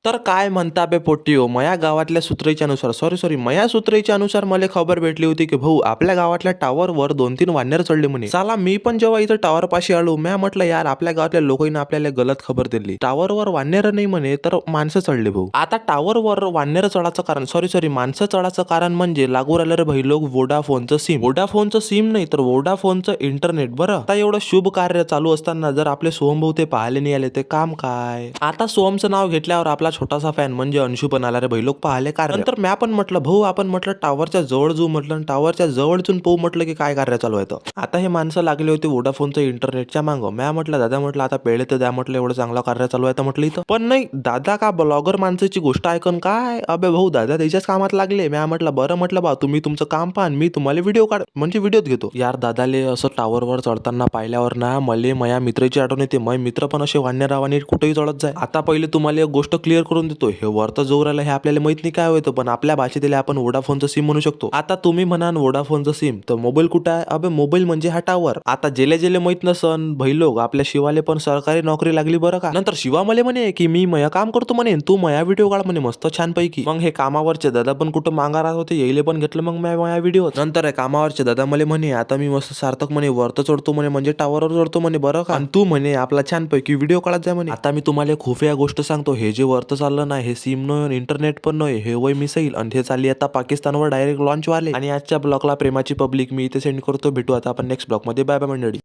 तर काय म्हणता बे पोट्टियो, मया गावातल्या सूत्रेच्या अनुसार मया सूत्रेच्या अनुसार मला खबर भेटली होती की भाऊ आपल्या गावातल्या टावरवर 2-3 वानर चढले म्हणे. साला मी पण जेव्हा इथं टावर पाशी आलो म्या म्हटलं यार आपल्या गावातल्या लोकांनी आपल्याला गलत खबर दिली. टावरवर वानर नाही म्हणे तर माणसं चढले भाऊ. आता टावरवर वानर चढाचं कारण माणसं चढाचं कारण म्हणजे लागू राहिलं रे भाई लोक वोडाफोनचं सिम नाही तर वोडाफोनचं इंटरनेट. बरं आता एवढं शुभ कार्य चालू असताना जर आपले सोहम भाऊ ते पाहायला नाही आले ते काम काय. आता सोहमचं नाव घेतल्यावर आपला छोटासा फॅन म्हणजे अंशू पण आला रे भाई लोक पाहिले कार्य. नंतर म्या पण म्हटलं भाऊ आपण म्हटलं टावरच्या जवळ जाऊ म्हटलं टावरच्या जवळचून पाहू म्हटलं की काय कार्य चालू आहे. आता हे माणसं लागले होते वोडाफोनचं इंटरनेटच्या मांग. म्या म्हटलं दादा म्हटलं आता पेळे तर द्या म्हटलं एवढं चांगलं कार्य चालू आहे तर म्हटलं इथं. पण नाही दादा का ब्लॉगर माणसाची गोष्ट ऐकून काय अबे भाऊ दादा त्याच्याच कामात लागले. म्या म्हटलं बरं म्हटलं बा तुम्ही तुमचं काम पाहा मी तुम्हाला व्हिडिओ काढ म्हणजे व्हिडिओत घेतो. यार दादाले असं टावरवर चढताना पाहिल्यावर ना मले माया मित्राची आठवण येते. माझे मित्र पण असे वान्यरावाने कुठेही चढत जाय. आता पहिले तुम्हाला एक गोष्ट क्लिअर करून देतो. हे वरतं जोर आलं हे आपल्याला माहित नाही काय होतं पण आपल्या भाषेत आपण वोडाफोनचं सिम म्हणू शकतो. आता तुम्ही म्हणाल वोडाफोनचं सिम तर मोबाईल कुठं आहे. अबे मोबाईल म्हणजे हा टावर. आता जेले माहित नसन भैलोक आपल्या शिवाले पण सरकारी नोकरी लागली बरं का. नंतर शिवा मले म्हणे की मी मया काम करतो म्हणे तू मया व्हिडिओ काढ म्हणे मस्त छान पैकी. मग हे कामावरचे दादा पण कुठं मागा राहत होते येईले पण घेतलं मग मया व्हिडिओ. नंतर कामावरचे दादा मले म्हणे आता मी मस्त सार्थक म्हणे वरतं चढतो म्हणे म्हणजे टावरवर चढतो म्हणे बरं का. आणि तू म्हणे आपला छान पैकी व्हिडिओ काढत जाय म्हणे. आता मी तुम्हाला खूप या गोष्ट सांगतो हे जे वरतं चाललं ना हे सिम न इंटरनेट पण नाही हे वय मिसाईल आणि हे चालली आता पाकिस्तानवर डायरेक्ट लॉन्च वाले. आणि आजच्या ब्लॉगला प्रेमाची पब्लिक मी इथे सेंड करतो. भेटू आता आपण नेक्स्ट ब्लॉग मध्ये. बाय बाय मंडळी.